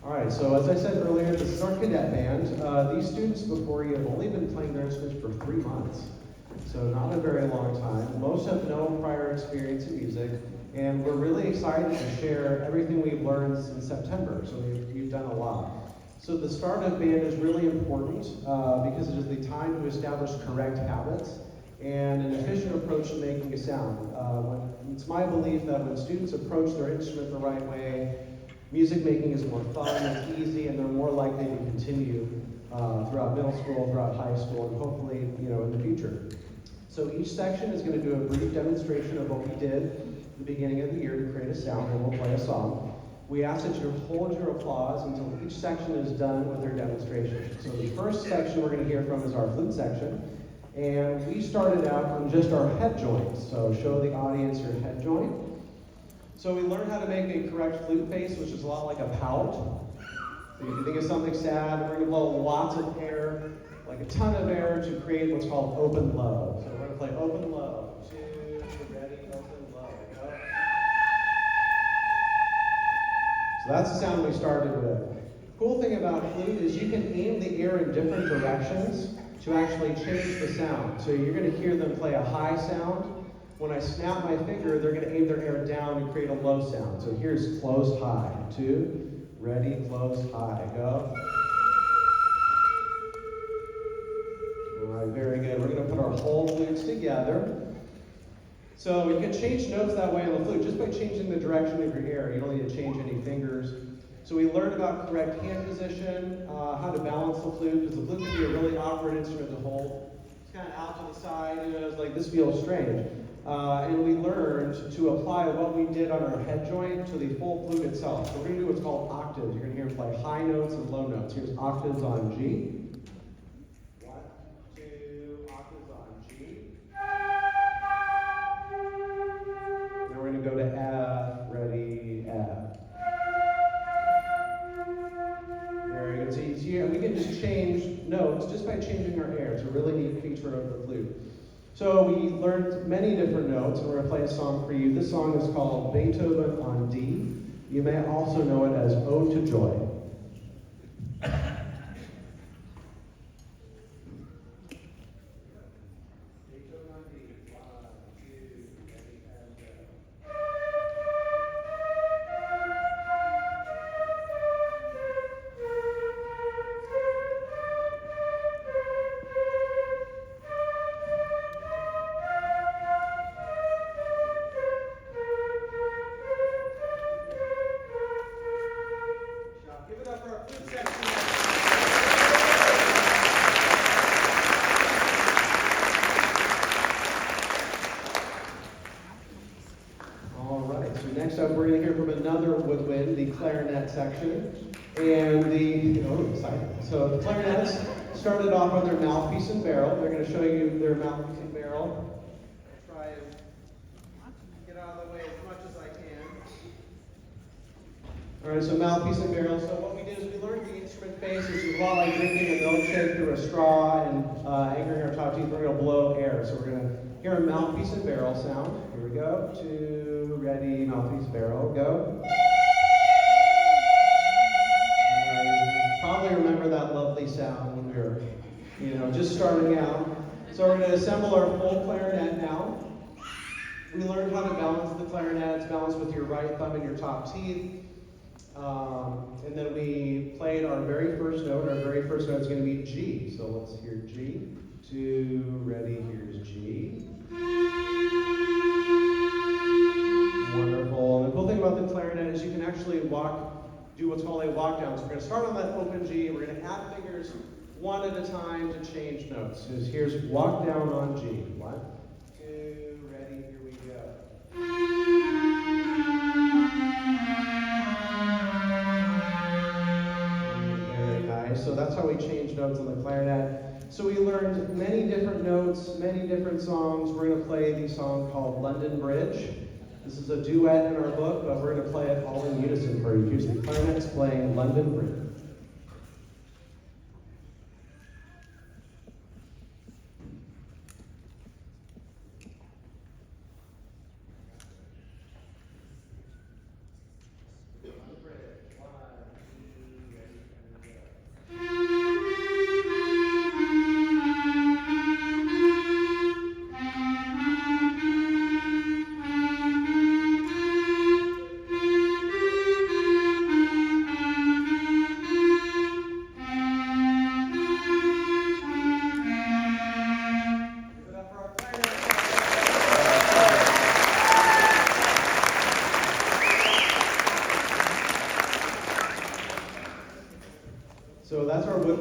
All right, so as I said earlier, this is our cadet band. These students before you have only been playing their instruments for 3 months, so not a very long time. Most have no prior experience in music, and we're really excited to share everything we've learned since September, so you've done a lot. So the start of band is really important because it is the time to establish correct habits and an efficient approach to making a sound. It's my belief that when students approach their instrument the right way, music making is more fun, it's easy, and they're more likely to continue throughout middle school, throughout high school, and hopefully, in the future. So each section is going to do a brief demonstration of what we did at the beginning of the year to create a sound, and we'll play a song. We ask that you hold your applause until each section is done with their demonstration. So the first section we're going to hear from is our flute section, and we started out on just our head joints. So show the audience your head joint. So we learned how to make a correct flute face, which is a lot like a pout. So if you think of something sad, we're going to blow lots of air, like a ton of air, to create what's called open low. So we're going to play open low. 2, ready, open low. Go. So that's the sound we started with. Cool thing about flute is you can aim the air in different directions to actually change the sound. So you're going to hear them play a high sound. When I snap my finger, they're going to aim their air down and create a low sound. So here's close, high. 2, ready, close, high. Go. All right, very good. We're going to put our whole flutes together. So you can change notes that way on the flute just by changing the direction of your air. You don't need to change any fingers. So we learned about correct hand position, how to balance the flute, because the flute can be a really awkward instrument to hold. It's kind of out to the side, it's like this feels strange. And we learned to apply what we did on our head joint to the full flute itself. So we're going to do what's called octaves. You're going to hear them play high notes and low notes. Here's octaves on G. 1, 2, octaves on G. Now we're going to go to F. Ready, F. Very good. So you see, we can just change notes just by changing our air. It's a really neat feature of the flute. So we learned many different notes, and we're going to play a song for you. This song is called Beethoven on D. You may also know it as Ode to Joy. Next up, we're going to hear from another woodwind, the clarinet section. And So the clarinets started off on their mouthpiece and barrel. They're going to show you their mouthpiece and barrel. I'll try and get out of the way as much as I can. All right, so mouthpiece and barrel. So what we did is we learned the instrument face, which is a lot like drinking a milkshake through a straw and anchoring our top teeth. We're going to blow air. So we're going to hear a mouthpiece and barrel sound. Here we go. 2, ready, mouthpiece, barrel, go. Probably remember that lovely sound when we were, just starting out. So we're going to assemble our full clarinet now. We learned how to balance the clarinet. It's balanced with your right thumb and your top teeth. And then we played our very first note. Our very first note is going to be G. So let's hear G. 2, ready, here's G. Wonderful. And the cool thing about the clarinet is you can actually do what's called a walk down. So we're going to start on that open G. We're going to add fingers one at a time to change notes. So here's walk down on G. 1, 2, ready, here we go. Very nice. So that's how we change notes on the clarinet. So we learned many different notes, many different songs. We're going to play the song called London Bridge. This is a duet in our book, but we're going to play it all in unison for you. Here's the clarinets playing London Bridge. London Bridge. 1, 2,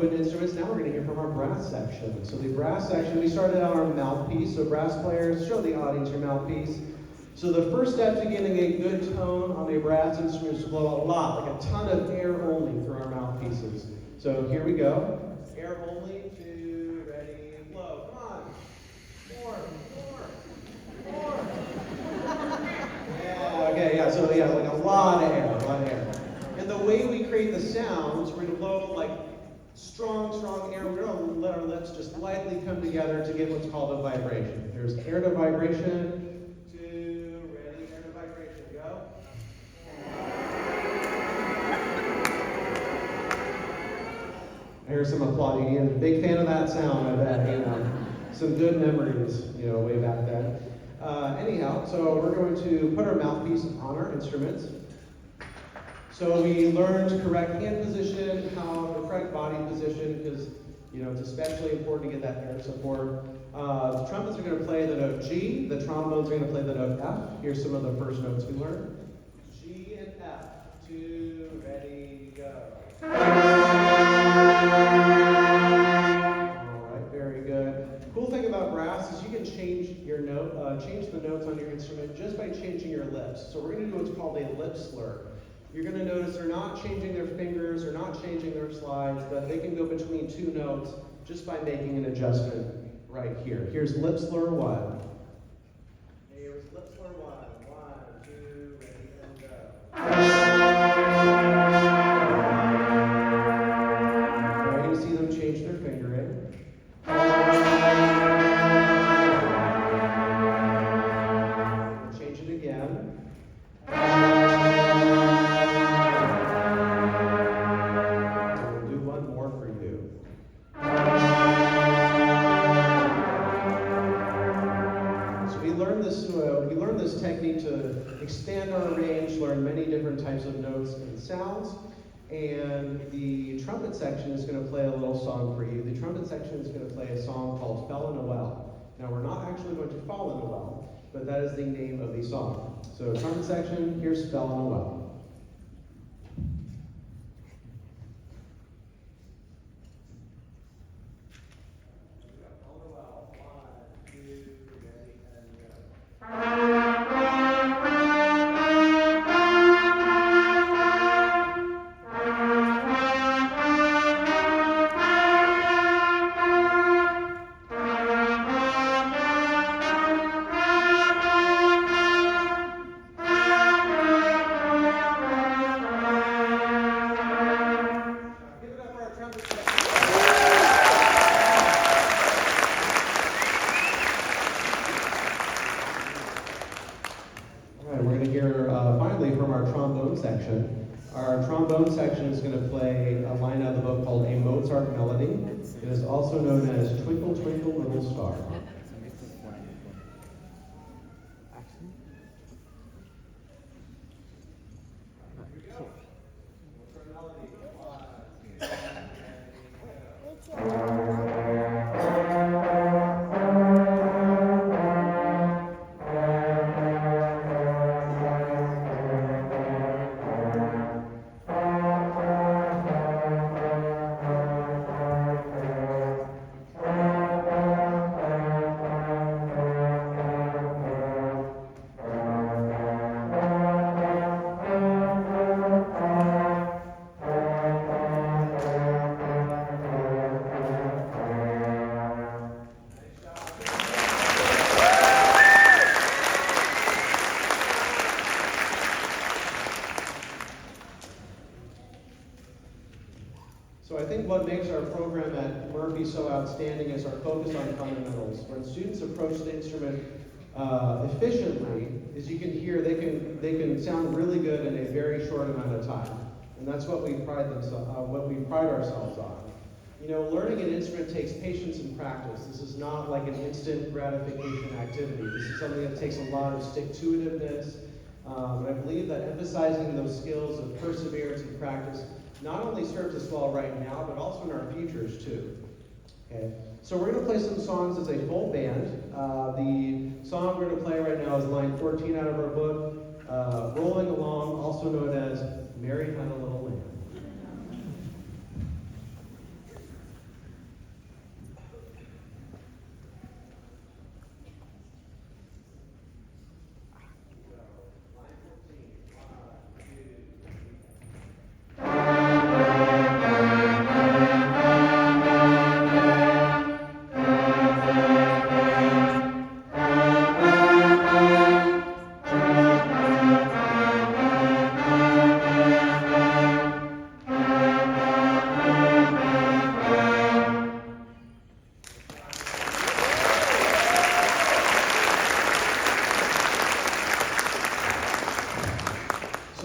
Beethoven instruments. Now we're going to hear from our brass section. So the brass section, we started out our mouthpiece. So brass players, show the audience your mouthpiece. So the first step to getting a good tone on a brass instrument is to blow a lot, like a ton of air only through our mouthpieces. So here we go. Air only, 2, ready, blow. Come on. More. Yeah, okay, yeah, so yeah, like a lot of air. And the way we create the sounds, we're gonna blow like strong air. We're gonna let our lips just lightly come together to get what's called a vibration. There's air to vibration. 2, ready, air to vibration, go. I hear some applauding. Ian, big fan of that sound, I bet. Some good memories, way back then. Anyhow, so we're going to put our mouthpiece on our instruments. So we learned correct hand position, how the correct body position, because it's especially important to get that air support. The trumpets are going to play the note G. The trombones are going to play the note F. Here's some of the first notes we learned. G and F. 2, ready, go. All right, very good. Cool thing about brass is you can change your note, change the notes on your instrument just by changing your lips. So we're going to do what's called a lip slur. You're going to notice they're not changing their fingers, they're not changing their slides, but they can go between 2 notes just by making an adjustment right here. Here's lip slur 1. Here's lip slur 1. 1, 2, ready, and go. Now you're going to see them change their fingering. Change it again. Technique to expand our range, learn many different types of notes and sounds, and the trumpet section is going to play a little song for you. The trumpet section is going to play a song called Fell in a Well. Now we're not actually going to fall in a well, but that is the name of the song. So trumpet section, here's Fell in a Well. Our trombone section is going to play a line out of the book called A Mozart Melody. It is also known as Twinkle, Twinkle, Little Star. So I think what makes our program at Murphy so outstanding is our focus on fundamentals. When students approach the instrument efficiently, as you can hear, they can sound really good in a very short amount of time, and that's what we pride ourselves on. Learning an instrument takes patience and practice. This is not like an instant gratification activity. This is something that takes a lot of stick-to-itiveness. But I believe that emphasizing those skills of perseverance and practice not only serves us well right now, but also in our futures too. Okay, so we're going to play some songs as a full band. The song we're going to play right now is line 14 out of our book, Rolling Along, also known as Mary Had a Little Lamb.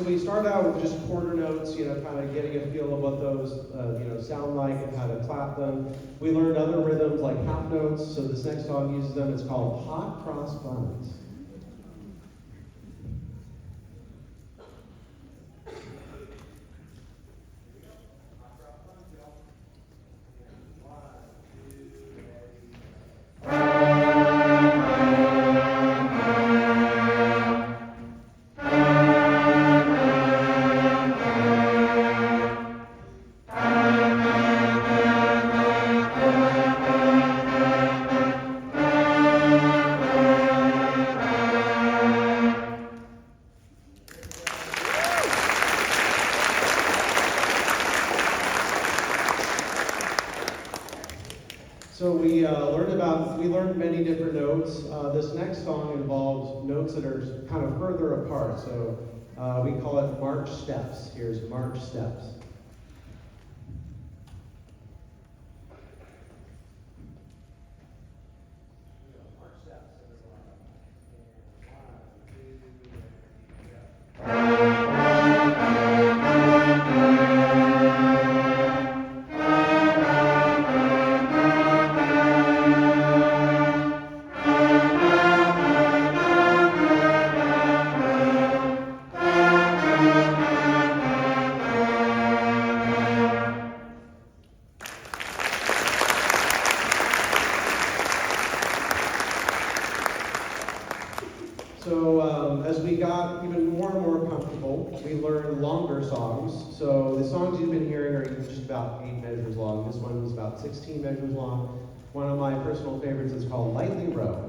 So we started out with just quarter notes, kind of getting a feel of what those, sound like and how to clap them. We learned other rhythms like half notes, so this next song uses them. It's called Hot Cross Buns. So we learned many different notes. This next song involves notes that are kind of further apart. So we call it march steps. Here's march steps. So as we got even more and more comfortable, we learned longer songs. So the songs you've been hearing are just about 8 measures long. This one was about 16 measures long. One of my personal favorites is called Lightly Row.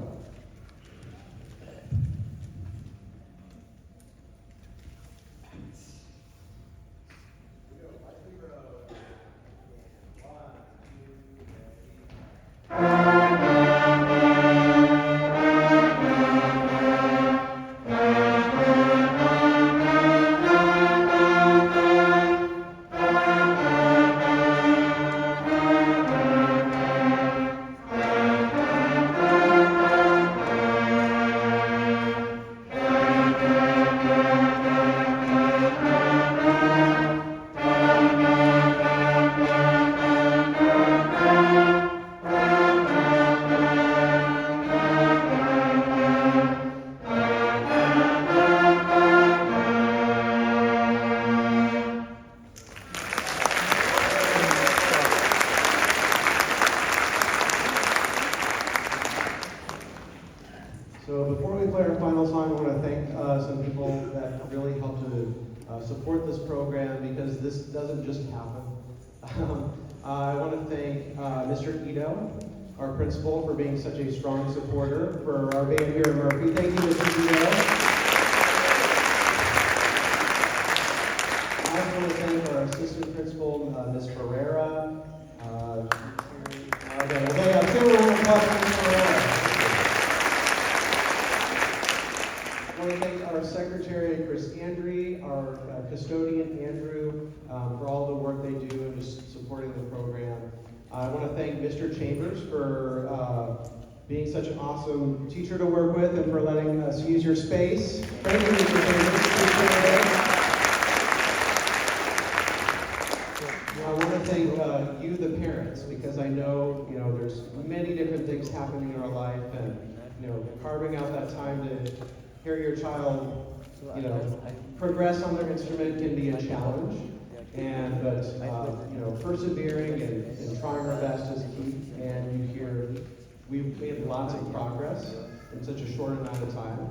So before we play our final song, I want to thank some people that really helped to support this program, because this doesn't just happen. I want to thank Mr. Ito, our principal, for being such a strong supporter for our band here in Murphy. Thank you, Mr. Ito. I also want to thank our assistant principal, Ms. Ferreira. Let's give a round of applause for Ms. Ferreira. I want to thank our secretary, Chris Andry, our custodian, Andrew, for all the work they do and just supporting the program. I want to thank Mr. Chambers for being such an awesome teacher to work with and for letting us use your space. Thank you, Mr. Chambers. Appreciate it. I want to thank you, the parents, because I know, there's many different things happening in our life, and, carving out that time to hear your child, progress on their instrument can be a challenge, but persevering and trying our best is key. And we've made lots of progress in such a short amount of time.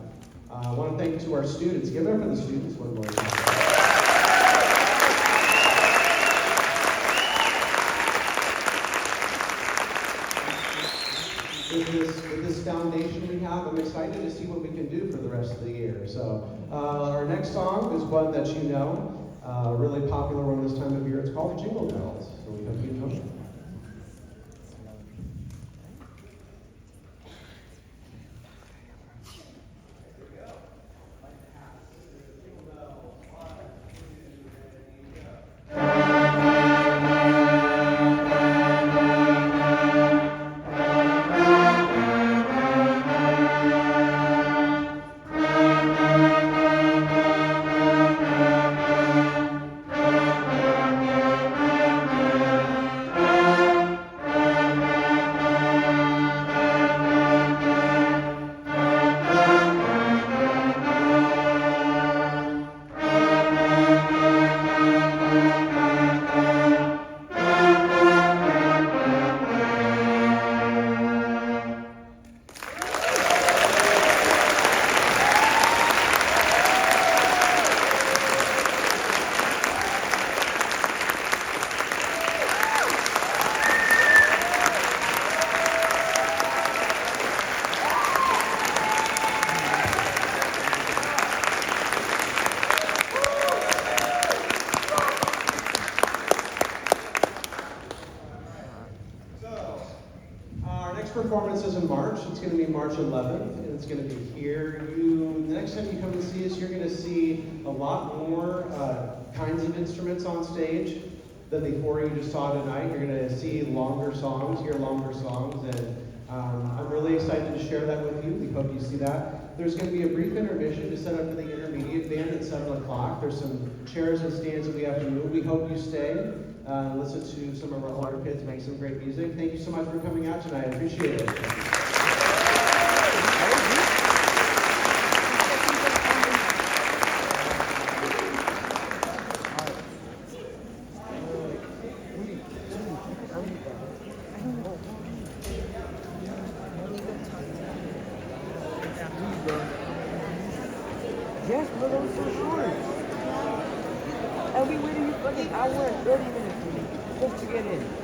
I want to thank to our students. Give it up for the students one more time. With this foundation we have, I'm excited to see what we can do for the rest of the year. So our next song is one that really popular one this time of year. It's called Jingle Bells. So we hope you enjoy it. performance is in March. It's going to be March 11th, and it's going to be here. The next time you come to see us, you're going to see a lot more kinds of instruments on stage than the four you just saw tonight. You're going to see longer songs, hear longer songs, and I'm really excited to share that with you. We hope you see that. There's going to be a brief intermission to set up for the intermediate band at 7 o'clock. There's some chairs and stands that we have to move. We hope you stay, listen to some of our older kids make some great music. Thank you so much for coming out tonight. I appreciate it. Yes, but I'm so short. And we waited you fucking hour and 30 minutes just to get in.